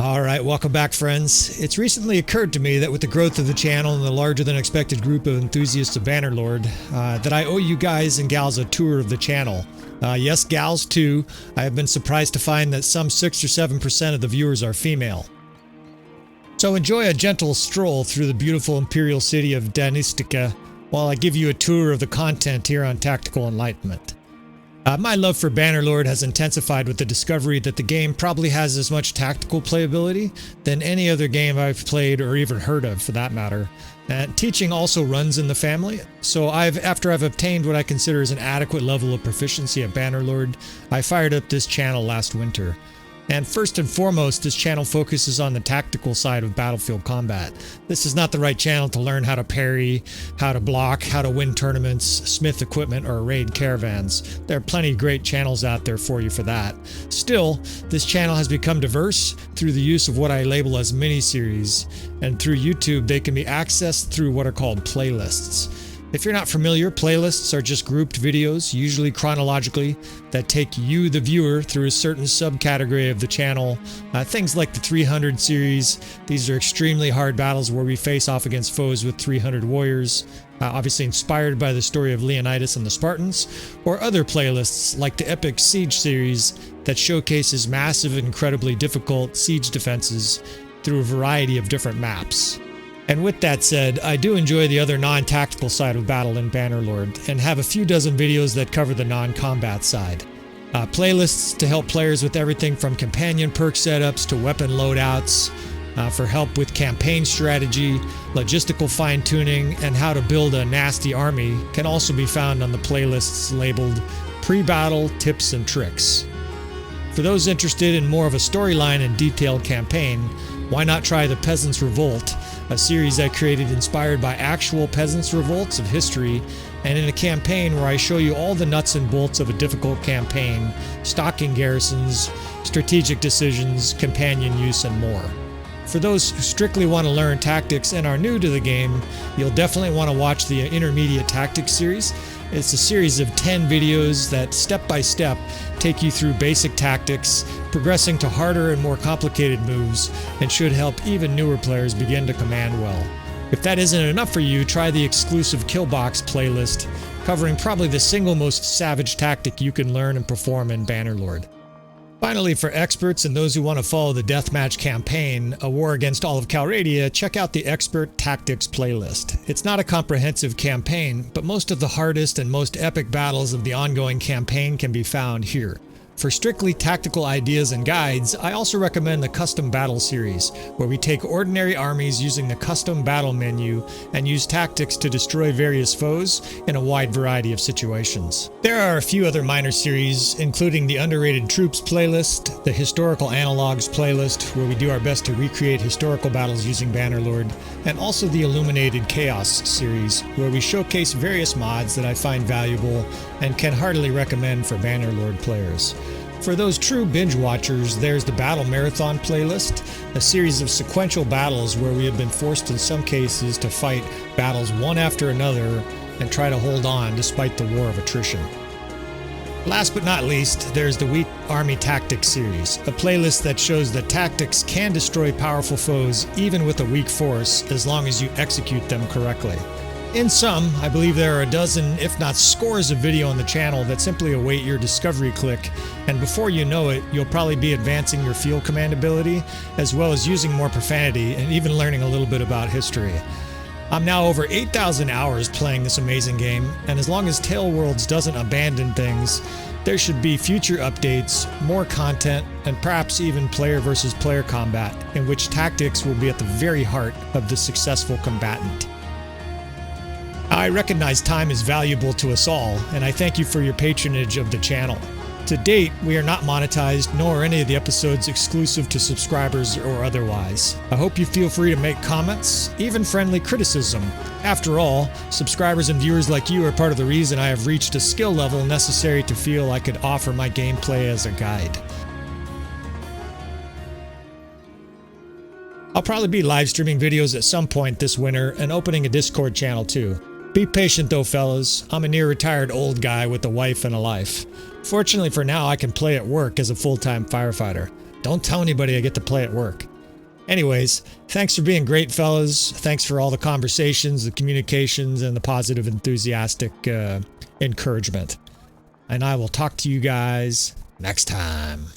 Alright, welcome back friends. It's recently occurred to me that with the growth of the channel and the larger than expected group of enthusiasts of Bannerlord, that I owe you guys and gals a tour of the channel. Yes, gals too. I have been surprised to find that some 6 or 7% of the viewers are female. So enjoy a gentle stroll through the beautiful imperial city of Danistica while I give you a tour of the content here on Tactical Enlightenment. My love for Bannerlord has intensified with the discovery that the game probably has as much tactical playability than any other game I've played or even heard of for that matter. And teaching also runs in the family, so after I've obtained what I consider as an adequate level of proficiency at Bannerlord, I fired up this channel last winter. And first and foremost, this channel focuses on the tactical side of battlefield combat. This is not the right channel to learn how to parry, how to block, how to win tournaments, smith equipment, or raid caravans. There are plenty of great channels out there for you for that. Still, this channel has become diverse through the use of what I label as mini-series, and through YouTube they can be accessed through what are called playlists. If you're not familiar, playlists are just grouped videos, usually chronologically, that take you, the viewer, through a certain subcategory of the channel. Things like the 300 series. These are extremely hard battles where we face off against foes with 300 warriors, obviously inspired by the story of Leonidas and the Spartans, or other playlists like the Epic Siege series that showcases massive, incredibly difficult siege defenses through a variety of different maps. And with that said, I do enjoy the other non-tactical side of battle in Bannerlord, and have a few dozen videos that cover the non-combat side. Playlists to help players with everything from companion perk setups to weapon loadouts, for help with campaign strategy, logistical fine-tuning, and how to build a nasty army can also be found on the playlists labeled Pre-Battle Tips and Tricks. For those interested in more of a storyline and detailed campaign, why not try the Peasants' Revolt, a series I created inspired by actual peasants' revolts of history, and in a campaign where I show you all the nuts and bolts of a difficult campaign, stocking garrisons, strategic decisions, companion use, and more. For those who strictly want to learn tactics and are new to the game, you'll definitely want to watch the Intermediate Tactics series. It's a series of 10 videos that step by step take you through basic tactics, progressing to harder and more complicated moves, and should help even newer players begin to command well. If that isn't enough for you, try the exclusive Killbox playlist, covering probably the single most savage tactic you can learn and perform in Bannerlord. Finally, for experts and those who want to follow the Deathmatch campaign, a war against all of Calradia, check out the Expert Tactics playlist. It's not a comprehensive campaign, but most of the hardest and most epic battles of the ongoing campaign can be found here. For strictly tactical ideas and guides, I also recommend the Custom Battle series, where we take ordinary armies using the Custom Battle menu and use tactics to destroy various foes in a wide variety of situations. There are a few other minor series, including the Underrated Troops playlist, the Historical Analogs playlist, where we do our best to recreate historical battles using Bannerlord, and also the Illuminated Chaos series, where we showcase various mods that I find valuable and can heartily recommend for Bannerlord players. For those true binge watchers, there's the Battle Marathon playlist, a series of sequential battles where we have been forced in some cases to fight battles one after another and try to hold on despite the war of attrition. Last but not least, there's the Weak Army Tactics series, a playlist that shows that tactics can destroy powerful foes even with a weak force as long as you execute them correctly. In sum, I believe there are a dozen, if not scores of video on the channel that simply await your discovery click, and before you know it, you'll probably be advancing your field command ability, as well as using more profanity and even learning a little bit about history. I'm now over 8,000 hours playing this amazing game, and as long as Tale Worlds doesn't abandon things, there should be future updates, more content, and perhaps even player versus player combat, in which tactics will be at the very heart of the successful combatant. I recognize time is valuable to us all, and I thank you for your patronage of the channel. To date, we are not monetized, nor are any of the episodes exclusive to subscribers or otherwise. I hope you feel free to make comments, even friendly criticism. After all, subscribers and viewers like you are part of the reason I have reached a skill level necessary to feel I could offer my gameplay as a guide. I'll probably be live streaming videos at some point this winter and opening a Discord channel too. Be patient though, fellas. I'm a near-retired old guy with a wife and a life. Fortunately for now, I can play at work as a full-time firefighter. Don't tell anybody I get to play at work. Anyways, thanks for being great, fellas. Thanks for all the conversations, the communications, and the positive, enthusiastic encouragement. And I will talk to you guys next time.